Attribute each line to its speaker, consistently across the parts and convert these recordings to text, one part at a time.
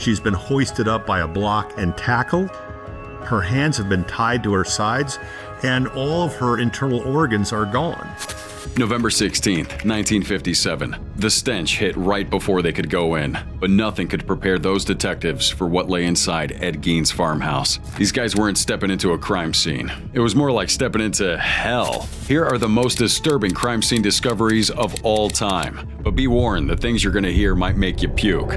Speaker 1: She's been hoisted up by a block and tackled. Her hands have been tied to her sides, and all of her internal organs are gone.
Speaker 2: November 16, 1957. The stench hit right before they could go in, but nothing could prepare those detectives for what lay inside Edins Farmhouse. These guys weren't stepping into a crime scene. It was more like stepping into hell. Here are the most disturbing crime scene discoveries of all time. But be warned, the things you're going to hear might make you puke.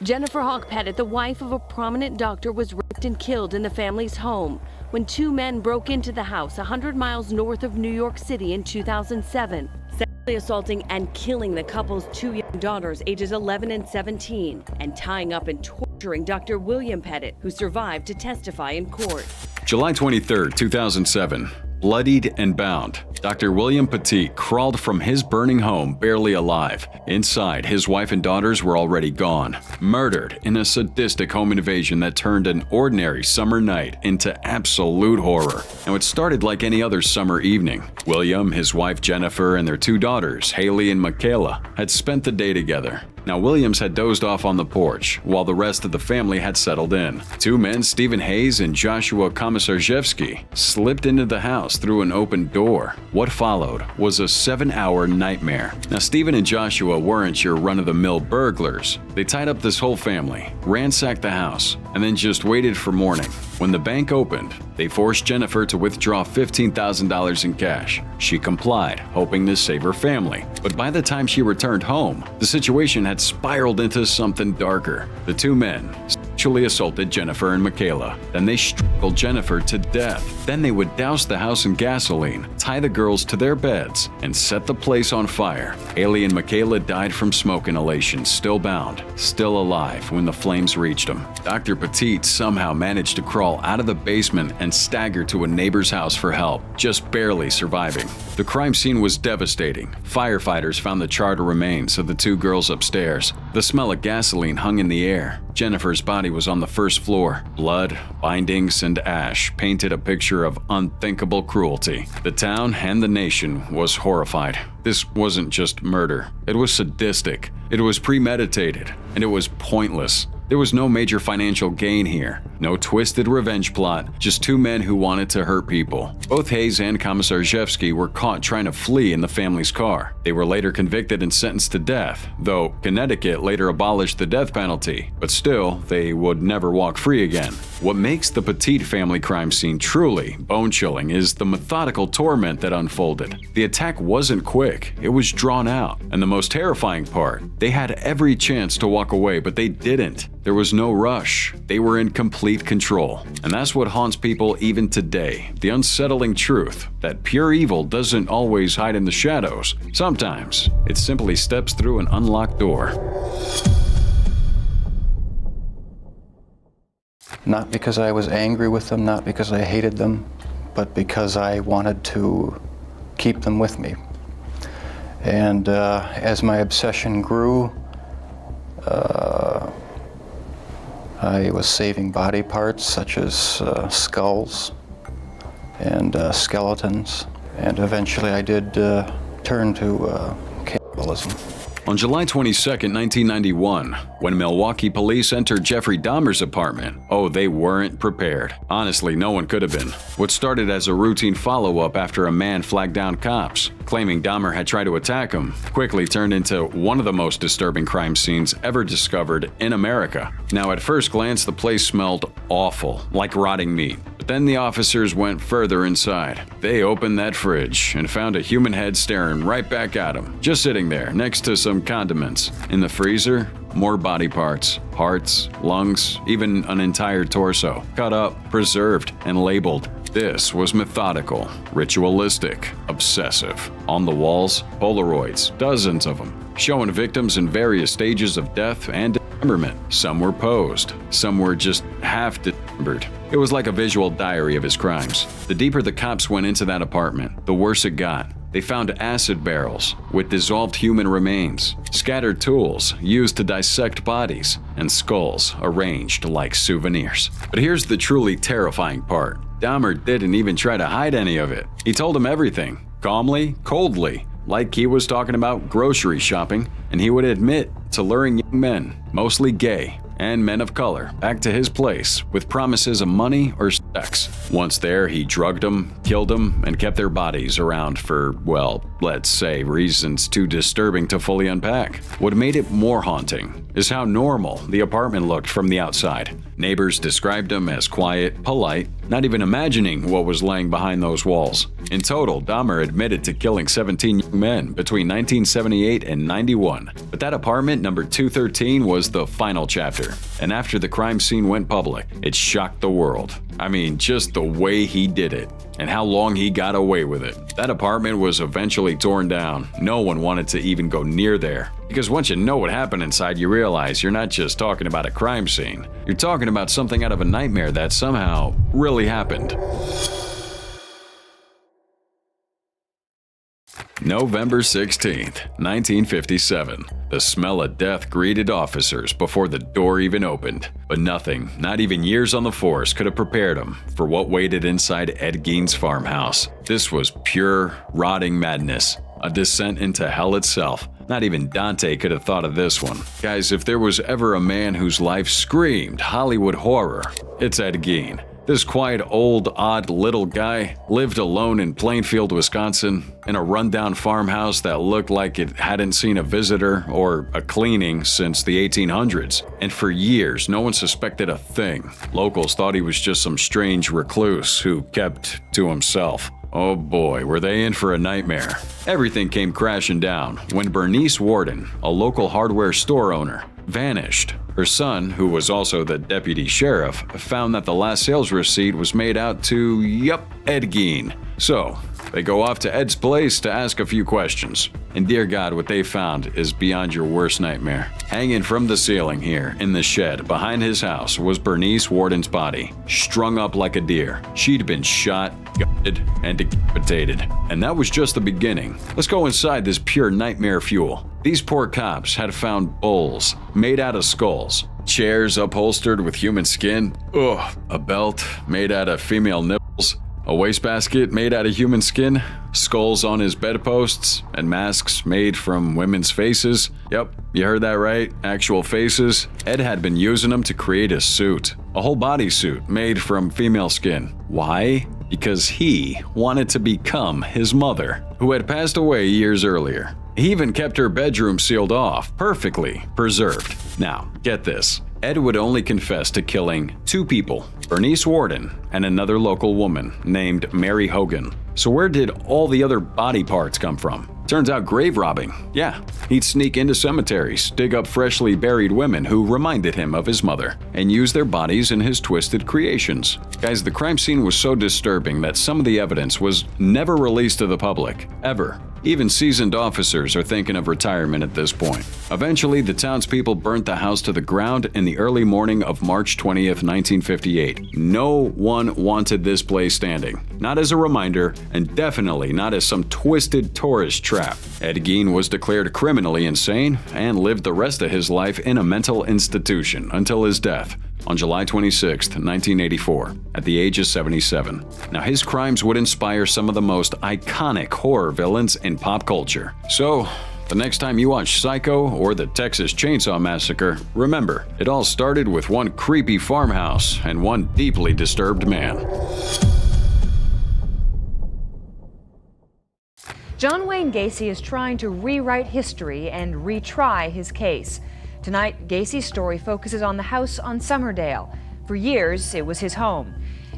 Speaker 3: Jennifer Hawk Pettit, the wife of a prominent doctor, was raped and killed in the family's home when two men broke into the house 100 miles north of New York City in 2007, sexually assaulting and killing the couple's two young daughters, ages 11 and 17, and tying up and torturing Dr. William Pettit, who survived to testify in court.
Speaker 2: July 23, 2007. Bloodied and bound, Dr. William Pettit crawled from his burning home barely alive. Inside, his wife and daughters were already gone, murdered in a sadistic home invasion that turned an ordinary summer night into absolute horror. Now, it started like any other summer evening. William, his wife Jennifer, and their two daughters, Haley and Michaela, had spent the day together. Now, Williams had dozed off on the porch, while the rest of the family had settled in. Two men, Stephen Hayes and Joshua Komisarjevsky, slipped into the house through an open door. What followed was a 7-hour nightmare. Now, Stephen and Joshua weren't your run-of-the-mill burglars. They tied up this whole family, ransacked the house, and then just waited for morning. When the bank opened, they forced Jennifer to withdraw $15,000 in cash. She complied, hoping to save her family. But by the time she returned home, the situation had spiraled into something darker. The two men sexually assaulted Jennifer and Michaela. Then they strangled Jennifer to death. Then they would douse the house in gasoline, tie the girls to their beds, and set the place on fire. Haley and Michaela died from smoke inhalation, still bound, still alive when the flames reached them. Dr. Pettit somehow managed to crawl out of the basement and stagger to a neighbor's house for help, just barely surviving. The crime scene was devastating. Firefighters found the charred remains of the two girls upstairs. The smell of gasoline hung in the air. Jennifer's body was on the first floor. Blood, bindings, and ash painted a picture of unthinkable cruelty. The town and the nation was horrified. This wasn't just murder. It was sadistic. It was premeditated. And it was pointless. There was no major financial gain here. No twisted revenge plot, just two men who wanted to hurt people. Both Hayes and Komisarjevsky were caught trying to flee in the family's car. They were later convicted and sentenced to death, though Connecticut later abolished the death penalty. But still, they would never walk free again. What makes the Pettit family crime scene truly bone-chilling is the methodical torment that unfolded. The attack wasn't quick, it was drawn out. And the most terrifying part, they had every chance to walk away, but they didn't. There was no rush. They were in complete control. And that's what haunts people even today. The unsettling truth that pure evil doesn't always hide in the shadows. Sometimes it simply steps through an unlocked door.
Speaker 4: Not because I was angry with them, not because I hated them, but because I wanted to keep them with me. And as my obsession grew, I was saving body parts such as skulls and skeletons, and eventually I did turn to cannibalism.
Speaker 2: On July 22, 1991, when Milwaukee police entered Jeffrey Dahmer's apartment, they weren't prepared. Honestly, no one could have been. What started as a routine follow-up after a man flagged down cops, claiming Dahmer had tried to attack him, quickly turned into one of the most disturbing crime scenes ever discovered in America. Now, at first glance, the place smelled awful, like rotting meat. But then the officers went further inside. They opened that fridge and found a human head staring right back at them, just sitting there next to some condiments. In the freezer, more body parts, hearts, lungs, even an entire torso, cut up, preserved, and labeled. This was methodical, ritualistic, obsessive. On the walls, Polaroids, dozens of them, showing victims in various stages of death and dismemberment. Some were posed, some were just half dismembered. It was like a visual diary of his crimes. The deeper the cops went into that apartment, the worse it got. They found acid barrels with dissolved human remains, scattered tools used to dissect bodies, and skulls arranged like souvenirs. But here's the truly terrifying part. Dahmer didn't even try to hide any of it. He told them everything, calmly, coldly, like he was talking about grocery shopping, and he would admit to luring young men, mostly gay, and men of color, back to his place with promises of money or sex. Once there, he drugged them, killed them, and kept their bodies around for, well, let's say, reasons too disturbing to fully unpack. What made it more haunting is how normal the apartment looked from the outside. Neighbors described him as quiet, polite, not even imagining what was laying behind those walls. In total, Dahmer admitted to killing 17 young men between 1978 and 91. But that apartment, number 213, was the final chapter. And after the crime scene went public, it shocked the world. I mean, just the way he did it, and how long he got away with it. That apartment was eventually torn down. No one wanted to even go near there. Because once you know what happened inside, you realize you're not just talking about a crime scene. You're talking about something out of a nightmare that somehow really happened. November 16th, 1957. The smell of death greeted officers before the door even opened. But nothing, not even years on the force, could have prepared them for what waited inside Edins Farmhouse. This was pure, rotting madness. A descent into hell itself. Not even Dante could have thought of this one. Guys, if there was ever a man whose life screamed Hollywood horror, it's Ed Gein. This quiet, old, odd little guy lived alone in Plainfield, Wisconsin, in a rundown farmhouse that looked like it hadn't seen a visitor or a cleaning since the 1800s. And for years, no one suspected a thing. Locals thought he was just some strange recluse who kept to himself. Oh boy, were they in for a nightmare. Everything came crashing down when Bernice Warden, a local hardware store owner, vanished. Her son, who was also the deputy sheriff, found that the last sales receipt was made out to, Ed Gein. So, they go off to Ed's place to ask a few questions. And dear God, what they found is beyond your worst nightmare. Hanging from the ceiling here, in the shed behind his house, was Bernice Warden's body, strung up like a deer. She'd been shot, gutted, and decapitated. And that was just the beginning. Let's go inside this pure nightmare fuel. These poor cops had found bowls made out of skulls, chairs upholstered with human skin, a belt made out of female nipples, a wastebasket made out of human skin, skulls on his bedposts, and masks made from women's faces. Yep, you heard that right, actual faces. Ed had been using them to create a suit, a whole bodysuit made from female skin. Why? Because he wanted to become his mother, who had passed away years earlier. He even kept her bedroom sealed off, perfectly preserved. Now, get this. Ed would only confess to killing 2 people, Bernice Warden and another local woman named Mary Hogan. So where did all the other body parts come from? Turns out grave robbing. Yeah, he'd sneak into cemeteries, dig up freshly buried women who reminded him of his mother, and use their bodies in his twisted creations. Guys, the crime scene was so disturbing that some of the evidence was never released to the public, ever. Even seasoned officers are thinking of retirement at this point. Eventually, the townspeople burnt the house to the ground in the early morning of March 20th, 1958. No one wanted this place standing. Not as a reminder, and definitely not as some twisted tourist trap. Ed Gein was declared criminally insane and lived the rest of his life in a mental institution until his death on July 26, 1984, at the age of 77. Now, his crimes would inspire some of the most iconic horror villains in pop culture. So, the next time you watch Psycho or the Texas Chainsaw Massacre, remember, it all started with one creepy farmhouse and one deeply disturbed man.
Speaker 5: John Wayne Gacy is trying to rewrite history and retry his case. Tonight, Gacy's story focuses on the house on Summerdale. For years, it was his home.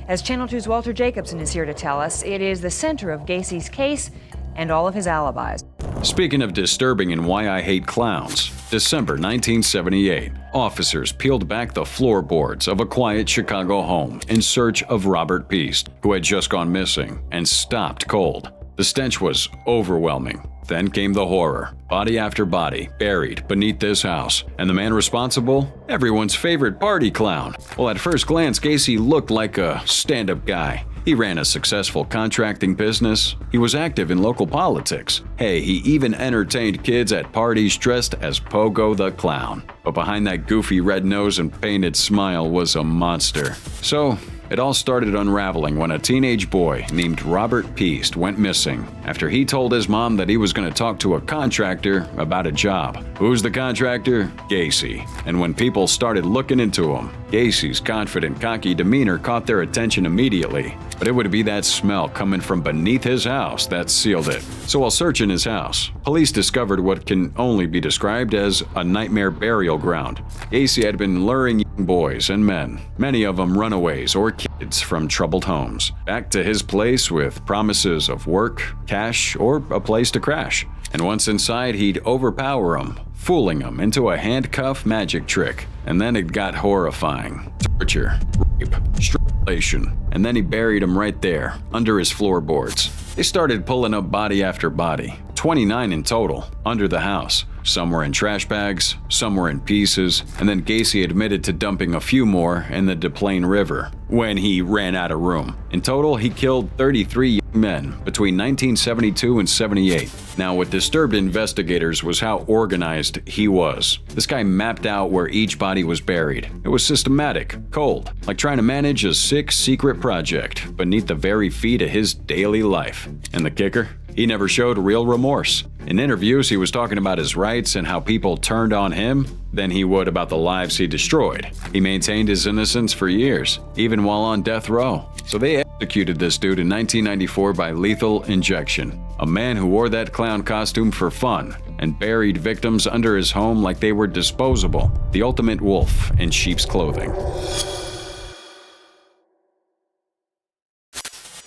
Speaker 5: As Channel 2's Walter Jacobson is here to tell us, it is the center of Gacy's case and all of his alibis.
Speaker 2: Speaking of disturbing and why I hate clowns, December 1978, officers peeled back the floorboards of a quiet Chicago home in search of Robert Peast, who had just gone missing, and stopped cold. The stench was overwhelming. Then came the horror. Body after body buried beneath this house. And the man responsible? Everyone's favorite party clown. Well, at first glance, Gacy looked like a stand-up guy. He ran a successful contracting business. He was active in local politics. Hey, he even entertained kids at parties dressed as Pogo the Clown. But behind that goofy red nose and painted smile was a monster. So, It all started unraveling when a teenage boy named Robert Peast went missing after he told his mom that he was going to talk to a contractor about a job. Who's the contractor? Gacy. And when people started looking into him, Gacy's confident, cocky demeanor caught their attention immediately. But it would be that smell coming from beneath his house that sealed it. So while searching his house, police discovered what can only be described as a nightmare burial ground. Gacy had been luring young boys and men, many of them runaways or kids from troubled homes, back to his place with promises of work, cash, or a place to crash. And once inside, he'd overpower them, fooling them into a handcuff magic trick. And then it got horrifying. Torture, rape, strangulation, and then he buried him right there, under his floorboards. They started pulling up body after body, 29 in total, under the house. Some were in trash bags, some were in pieces, and then Gacy admitted to dumping a few more in the Des Plaines River when he ran out of room. In total, he killed 33 young men between 1972 and 78. Now, what disturbed investigators was how organized he was. This guy mapped out where each body was buried. It was systematic, cold, like trying to manage a sick secret project beneath the very feet of his daily life. And the kicker? He never showed real remorse. In interviews, he was talking about his rights and how people turned on him than he would about the lives he destroyed. He maintained his innocence for years, even while on death row. So they executed this dude in 1994 by lethal injection. A man who wore that clown costume for fun and buried victims under his home like they were disposable. The ultimate wolf in sheep's clothing.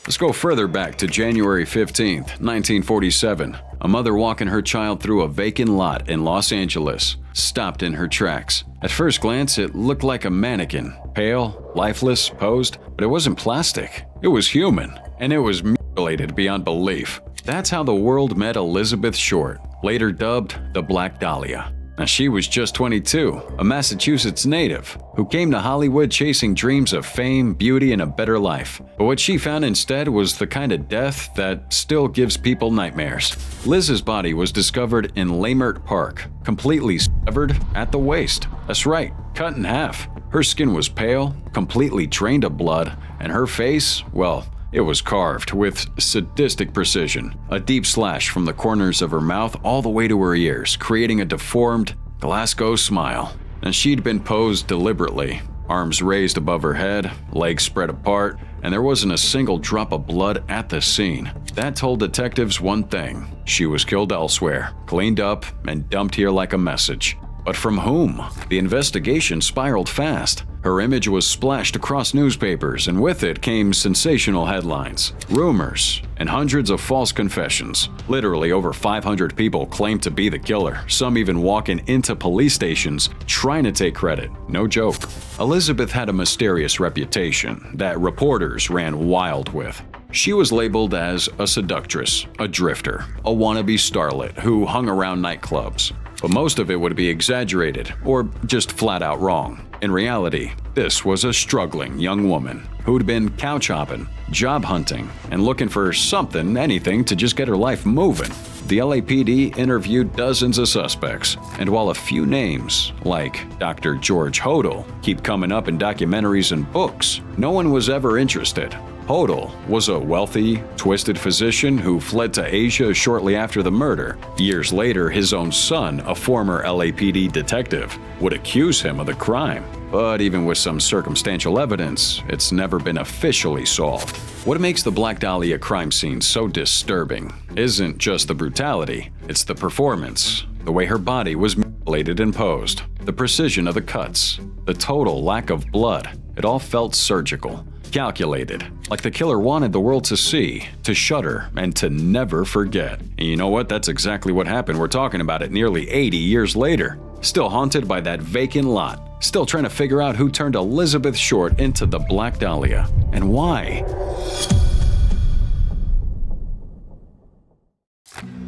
Speaker 2: Let's go further back to January 15th, 1947. A mother walking her child through a vacant lot in Los Angeles stopped in her tracks. At first glance, it looked like a mannequin, pale, lifeless, posed, but it wasn't plastic. It was human, and it was mutilated beyond belief. That's how the world met Elizabeth Short, later dubbed the Black Dahlia. Now, she was just 22, a Massachusetts native, who came to Hollywood chasing dreams of fame, beauty, and a better life. But what she found instead was the kind of death that still gives people nightmares. Liz's body was discovered in Leimert Park, completely severed at the waist. That's right, cut in half. Her skin was pale, completely drained of blood, and her face, well, it was carved with sadistic precision, a deep slash from the corners of her mouth all the way to her ears, creating a deformed Glasgow smile. And she'd been posed deliberately, arms raised above her head, legs spread apart, and there wasn't a single drop of blood at the scene. That told detectives one thing: she was killed elsewhere, cleaned up, and dumped here like a message. But from whom? The investigation spiraled fast. Her image was splashed across newspapers, and with it came sensational headlines, rumors, and hundreds of false confessions. Literally over 500 people claimed to be the killer, some even walking into police stations trying to take credit. No joke. Elizabeth had a mysterious reputation that reporters ran wild with. She was labeled as a seductress, a drifter, a wannabe starlet who hung around nightclubs. But most of it would be exaggerated or just flat out wrong. In reality, this was a struggling young woman who'd been couch hopping, job hunting, and looking for something, anything to just get her life moving. The LAPD interviewed dozens of suspects, and while a few names, like Dr. George Hodel, keep coming up in documentaries and books, no one was ever interested. Hodel was a wealthy, twisted physician who fled to Asia shortly after the murder. Years later, his own son, a former LAPD detective, would accuse him of the crime. But even with some circumstantial evidence, it's never been officially solved. What makes the Black Dahlia crime scene so disturbing isn't just the brutality, it's the performance, the way her body was mutilated and posed, the precision of the cuts, the total lack of blood. It all felt surgical, calculated, like the killer wanted the world to see, to shudder, and to never forget. And you know what? That's exactly what happened. We're talking about it nearly 80 years later. Still haunted by that vacant lot. Still trying to figure out who turned Elizabeth Short into the Black Dahlia, and why.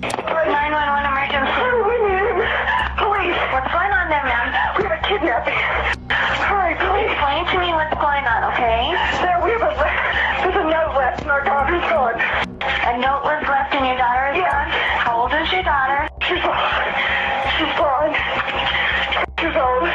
Speaker 6: 911 emergency. Police. What's going on there, ma'am? We have a kidnapping. Hurry, please. Explain to me what's going on, okay? There's a note left and our daughter's gone. A note was left and your daughter is gone? How old is your daughter? She's gone. She's old.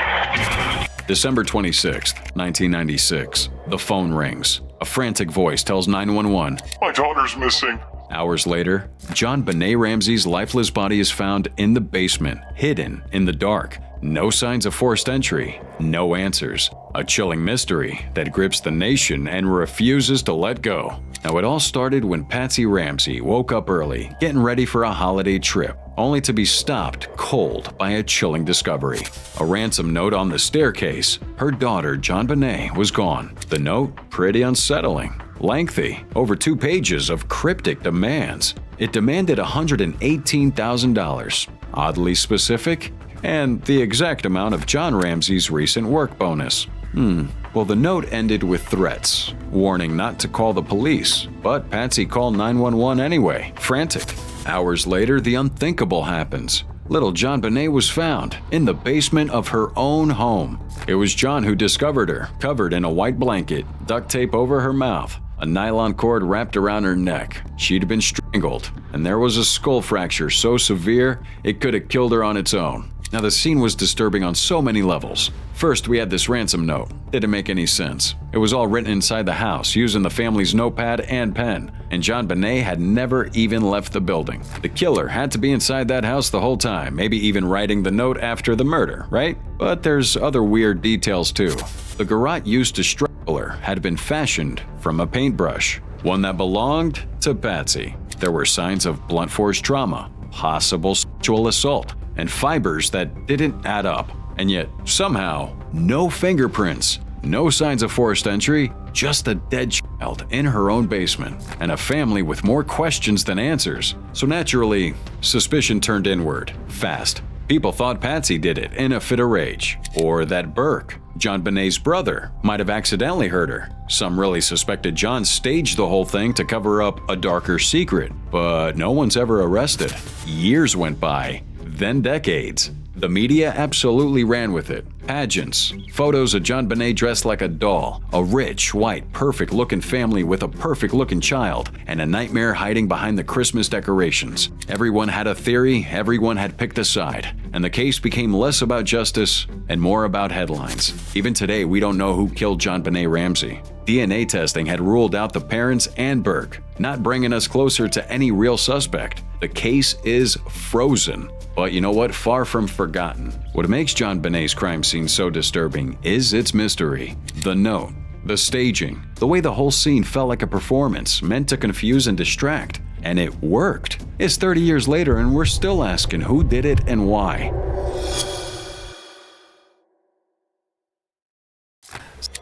Speaker 2: December 26, 1996. The phone rings. A frantic voice tells 911.
Speaker 7: My daughter's missing.
Speaker 2: Hours later, John Benet Ramsay's lifeless body is found in the basement, hidden in the dark. No signs of forced entry, no answers. A chilling mystery that grips the nation and refuses to let go. Now, it all started when Patsy Ramsay woke up early, getting ready for a holiday trip, only to be stopped cold by a chilling discovery. A ransom note on the staircase. Her daughter, John Benet, was gone. The note, pretty unsettling. Lengthy, over 2 pages of cryptic demands. It demanded $118,000. Oddly specific, and the exact amount of John Ramsay's recent work bonus. Well, the note ended with threats, warning not to call the police, but Patsy called 911 anyway, frantic. Hours later, the unthinkable happens. Little John Benet was found in the basement of her own home. It was John who discovered her, covered in a white blanket, duct tape over her mouth, a nylon cord wrapped around her neck. She'd been strangled, and there was a skull fracture so severe it could have killed her on its own. Now, the scene was disturbing on so many levels. First, we had this ransom note. Didn't make any sense. It was all written inside the house, using the family's notepad and pen, and John Benet had never even left the building. The killer had to be inside that house the whole time, maybe even writing the note after the murder, right? But there's other weird details too. The garrote used to strangle her had been fashioned from a paintbrush, one that belonged to Patsy. There were signs of blunt force trauma, possible sexual assault, and fibers that didn't add up. And yet, somehow, no fingerprints, no signs of forced entry, just a dead child in her own basement, and a family with more questions than answers. So naturally, suspicion turned inward, fast. People thought Patsy did it in a fit of rage, or that Burke, John Benet's brother, might have accidentally hurt her. Some really suspected John staged the whole thing to cover up a darker secret, but no one's ever arrested. Years went by, then decades. The media absolutely ran with it. Pageants, photos of John Benet dressed like a doll, a rich, white, perfect-looking family with a perfect-looking child, and a nightmare hiding behind the Christmas decorations. Everyone had a theory, everyone had picked a side, and the case became less about justice and more about headlines. Even today, we don't know who killed John Benet Ramsay. DNA testing had ruled out the parents and Burke, not bringing us closer to any real suspect. The case is frozen. But you know what? Far from forgotten. What makes John Benet's crime scene so disturbing is its mystery. The note, the staging, the way the whole scene felt like a performance meant to confuse and distract. And it worked. It's 30 years later and we're still asking who did it and why.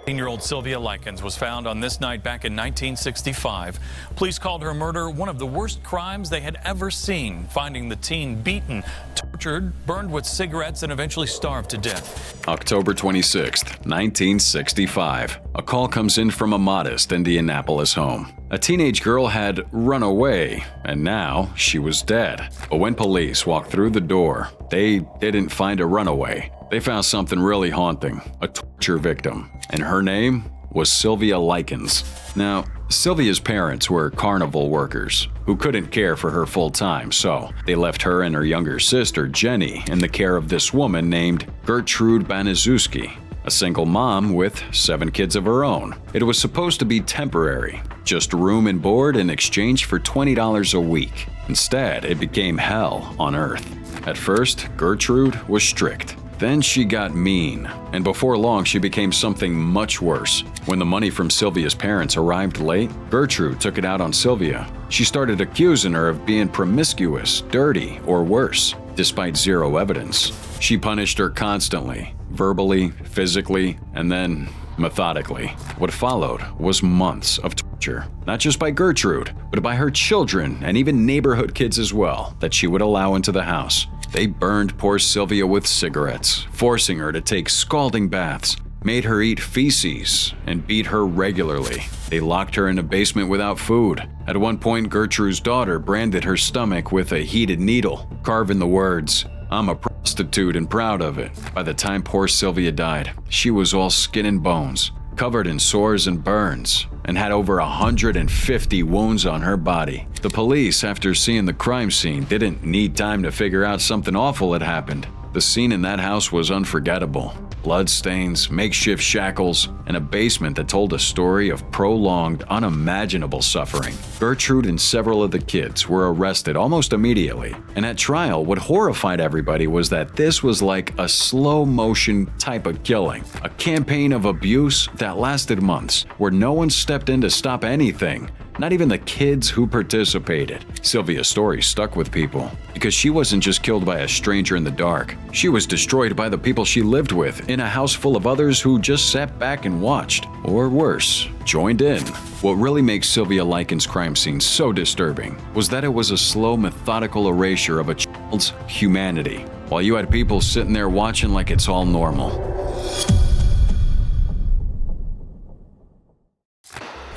Speaker 8: 16-year-old Sylvia Lyens was found on this night back in 1965. Police called her murder one of the worst crimes they had ever seen, finding the teen beaten, tortured, burned with cigarettes, and eventually starved to death.
Speaker 2: October 26, 1965. A call comes in from a modest Indianapolis home. A teenage girl had run away, and now she was dead. But when police walked through the door, they didn't find a runaway. They found something really haunting, a torture victim, and her name was Sylvia Lyens. Now, Sylvia's parents were carnival workers who couldn't care for her full time, so they left her and her younger sister, Jenny, in the care of this woman named Gertrude Baniszewski, a single mom with 7 kids of her own. It was supposed to be temporary, just room and board in exchange for $20 a week. Instead, it became hell on earth. At first, Gertrude was strict. Then she got mean, and before long she became something much worse. When the money from Sylvia's parents arrived late, Gertrude took it out on Sylvia. She started accusing her of being promiscuous, dirty, or worse, despite zero evidence. She punished her constantly, verbally, physically, and then methodically. What followed was months of torture, not just by Gertrude, but by her children and even neighborhood kids as well, that she would allow into the house. They burned poor Sylvia with cigarettes, forcing her to take scalding baths, made her eat feces, and beat her regularly. They locked her in a basement without food. At one point, Gertrude's daughter branded her stomach with a heated needle, carving the words, "I'm a prostitute and proud of it." By the time poor Sylvia died, she was all skin and bones, covered in sores and burns, and had over 150 wounds on her body. The police, after seeing the crime scene, didn't need time to figure out something awful had happened. The scene in that house was unforgettable. Bloodstains, makeshift shackles, and a basement that told a story of prolonged, unimaginable suffering. Gertrude and several of the kids were arrested almost immediately, and at trial, what horrified everybody was that this was like a slow-motion type of killing, a campaign of abuse that lasted months, where no one stepped in to stop anything. Not even the kids who participated. Sylvia's story stuck with people because she wasn't just killed by a stranger in the dark. She was destroyed by the people she lived with in a house full of others who just sat back and watched, or worse, joined in. What really makes Sylvia Lyens' crime scene so disturbing was that it was a slow, methodical erasure of a child's humanity, while you had people sitting there watching like it's all normal.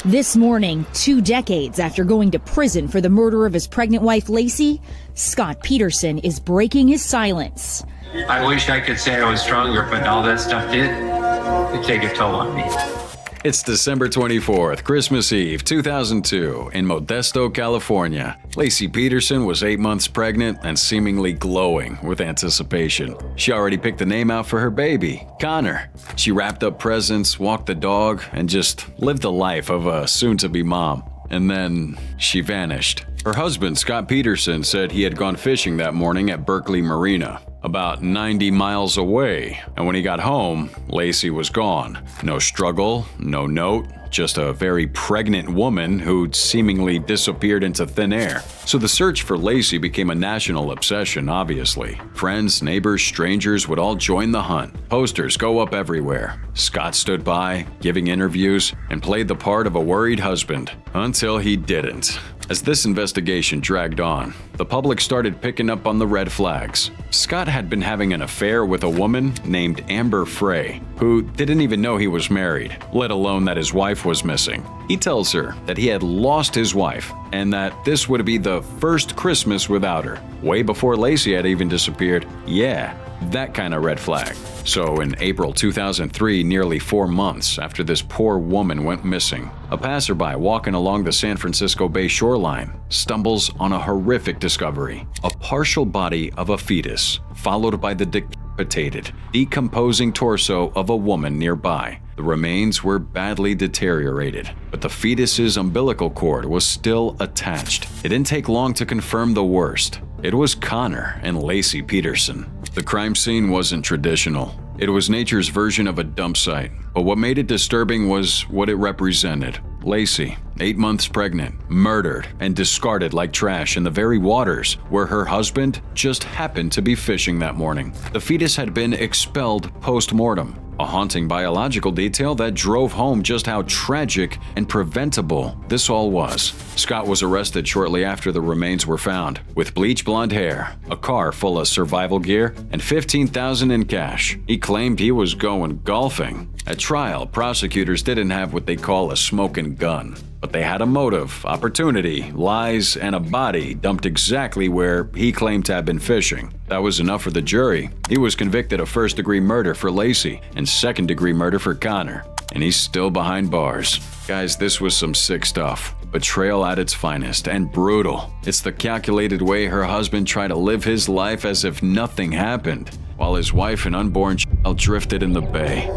Speaker 7: This morning, 2 decades after going to prison for the murder of his pregnant wife, Lacey, Scott Peterson is breaking his silence.
Speaker 9: I wish I could say I was stronger, but all that stuff did take a toll on me.
Speaker 2: It's December 24th, Christmas Eve, 2002, in Modesto, California. Lacey Peterson was 8 months pregnant and seemingly glowing with anticipation. She already picked the name out for her baby, Connor. She wrapped up presents, walked the dog, and just lived the life of a soon-to-be mom. And then she vanished. Her husband, Scott Peterson, said he had gone fishing that morning at Berkeley Marina, about 90 miles away, and when he got home, Lacey was gone. No struggle, no note, just a very pregnant woman who'd seemingly disappeared into thin air. So the search for Lacey became a national obsession, obviously. Friends, neighbors, strangers would all join the hunt. Posters go up everywhere. Scott stood by, giving interviews, and played the part of a worried husband, until he didn't. As this investigation dragged on, the public started picking up on the red flags. Scott had been having an affair with a woman named Amber Frey, who didn't even know he was married, let alone that his wife was missing. He tells her that he had lost his wife and that this would be the first Christmas without her, way before Lacey had even disappeared. Yeah, that kind of red flag. So in April 2003, nearly 4 months after this poor woman went missing, a passerby walking along the San Francisco Bay shoreline stumbles on a horrific discovery: a partial body of a fetus, followed by the decapitated, decomposing torso of a woman nearby. The remains were badly deteriorated, but the fetus's umbilical cord was still attached. It didn't take long to confirm the worst. It was Connor and Lacey Peterson. The crime scene wasn't traditional. It was nature's version of a dump site, but what made it disturbing was what it represented. Lacey, 8 months pregnant, murdered and discarded like trash in the very waters where her husband just happened to be fishing that morning. The fetus had been expelled post-mortem, a haunting biological detail that drove home just how tragic and preventable this all was. Scott was arrested shortly after the remains were found, with bleach blonde hair, a car full of survival gear, and $15,000 in cash. He claimed he was going golfing. At trial, prosecutors didn't have what they call a smoking gun, but they had a motive, opportunity, lies, and a body dumped exactly where he claimed to have been fishing. That was enough for the jury. He was convicted of first-degree murder for Lacey and second-degree murder for Connor, and he's still behind bars. Guys, this was some sick stuff. Betrayal at its finest, and brutal. It's the calculated way her husband tried to live his life as if nothing happened, while his wife and unborn child drifted in the bay.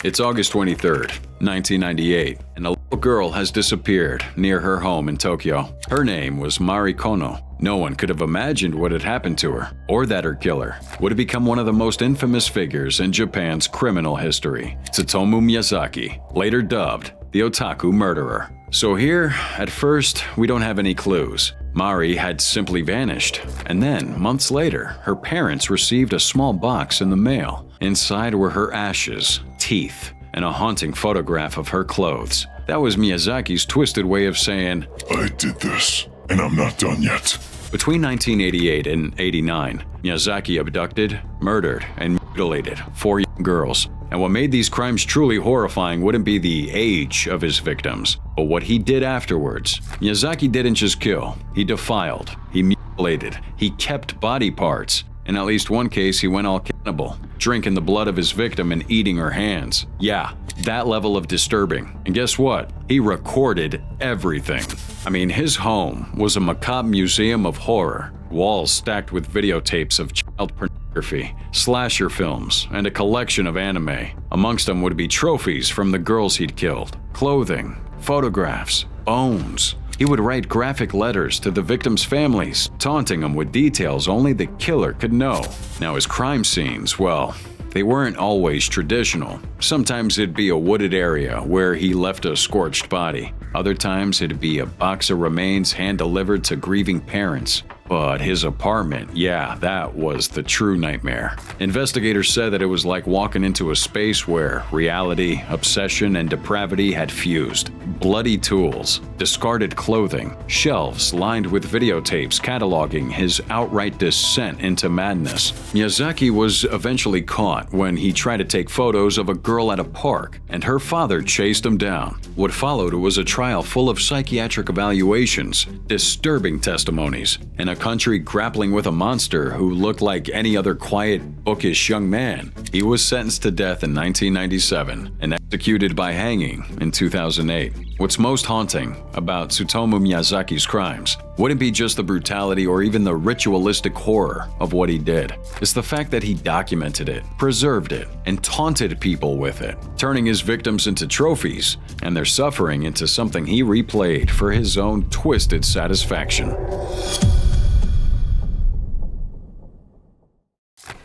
Speaker 2: It's August 23rd, 1998, and a little girl has disappeared near her home in Tokyo. Her name was Mari Kono. No one could have imagined what had happened to her, or that her killer would have become one of the most infamous figures in Japan's criminal history, Sutumu Miyazaki, later dubbed the Otaku Murderer. So here, at first, we don't have any clues. Mari had simply vanished, and then, months later, her parents received a small box in the mail. Inside were her ashes, teeth, and a haunting photograph of her clothes. That was Miyazaki's twisted way of saying,
Speaker 10: "I did this, and I'm not done yet."
Speaker 2: Between 1988 and 89, Miyazaki abducted, murdered, and mutilated 4 young girls. And what made these crimes truly horrifying wouldn't be the age of his victims, but what he did afterwards. Miyazaki didn't just kill, he defiled, he mutilated, he kept body parts. In at least one case, he went all cannibal, drinking the blood of his victim and eating her hands. Yeah, that level of disturbing. And guess what? He recorded everything. I mean, his home was a macabre museum of horror, walls stacked with videotapes of child pornography, slasher films, and a collection of anime. Amongst them would be trophies from the girls he'd killed, clothing, photographs, bones. He would write graphic letters to the victims' families, taunting them with details only the killer could know. Now, his crime scenes, well, they weren't always traditional. Sometimes it'd be a wooded area where he left a scorched body. Other times it'd be a box of remains hand-delivered to grieving parents. But his apartment, yeah, that was the true nightmare. Investigators said that it was like walking into a space where reality, obsession, and depravity had fused. Bloody tools, discarded clothing, shelves lined with videotapes cataloging his outright descent into madness. Miyazaki was eventually caught when he tried to take photos of a girl at a park, and her father chased him down. What followed was a trial full of psychiatric evaluations, disturbing testimonies, and a country grappling with a monster who looked like any other quiet, bookish young man. He was sentenced to death in 1997 and executed by hanging in 2008. What's most haunting about Sutumu Miyazaki's crimes wouldn't be just the brutality or even the ritualistic horror of what he did. It's the fact that he documented it, preserved it, and taunted people with it, turning his victims into trophies and their suffering into something he replayed for his own twisted satisfaction.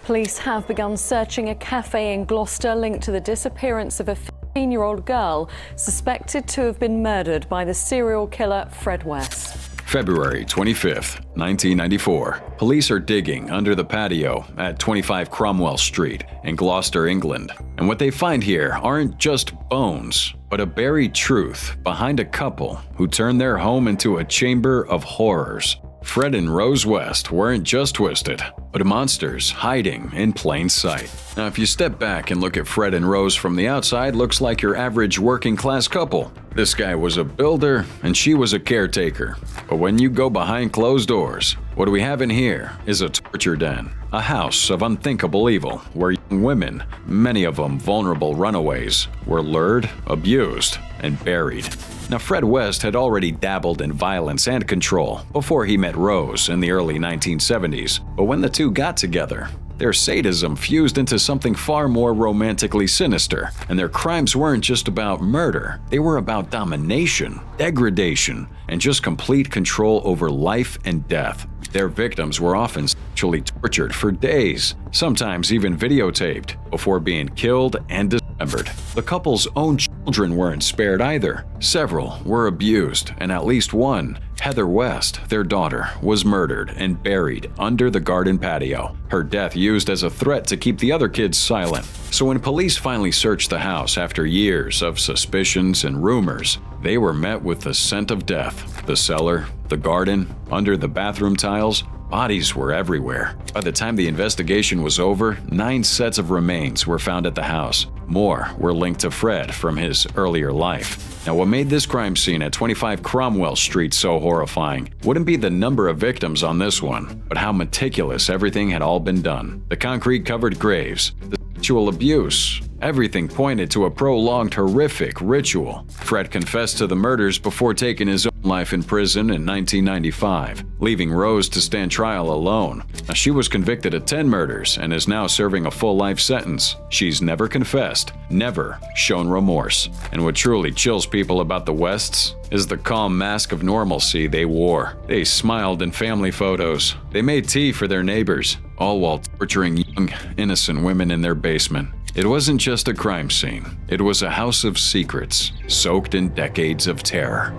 Speaker 11: Police have begun searching a cafe in Gloucester linked to the disappearance of a 15-year-old girl suspected to have been murdered by the serial killer Fred West.
Speaker 2: February 25th, 1994. Police are digging under the patio at 25 Cromwell Street in Gloucester, England. And what they find here aren't just bones, but a buried truth behind a couple who turned their home into a chamber of horrors. Fred and Rose West weren't just twisted, but monsters hiding in plain sight. Now, if you step back and look at Fred and Rose from the outside, looks like your average working-class couple. This guy was a builder and she was a caretaker. But when you go behind closed doors, what do we have in here is a torture den, a house of unthinkable evil where young women, many of them vulnerable runaways, were lured, abused, and buried. Now, Fred West had already dabbled in violence and control before he met Rose in the early 1970s, but when the two got together, their sadism fused into something far more romantically sinister, and their crimes weren't just about murder. They were about domination, degradation, and just complete control over life and death. Their victims were often sexually tortured for days, sometimes even videotaped, before being killed and dismembered. The couple's own children weren't spared either. Several were abused, and at least one, Heather West, their daughter, was murdered and buried under the garden patio. Her death used as a threat to keep the other kids silent. So when police finally searched the house after years of suspicions and rumors, they were met with the scent of death. The cellar, the garden, under the bathroom tiles, bodies were everywhere. By the time the investigation was over, 9 sets of remains were found at the house. More were linked to Fred from his earlier life. Now, what made this crime scene at 25 Cromwell Street so horrifying wouldn't be the number of victims on this one, but how meticulous everything had all been done. The concrete-covered graves, the sexual abuse, everything pointed to a prolonged, horrific ritual. Fred confessed to the murders before taking his own life in prison in 1995, leaving Rose to stand trial alone. Now, she was convicted of 10 murders and is now serving a full life sentence. She's never confessed, never shown remorse. And what truly chills people about the Wests is the calm mask of normalcy they wore. They smiled in family photos. They made tea for their neighbors, all while torturing young, innocent women in their basement. It wasn't just a crime scene. It was a house of secrets, soaked in decades of terror.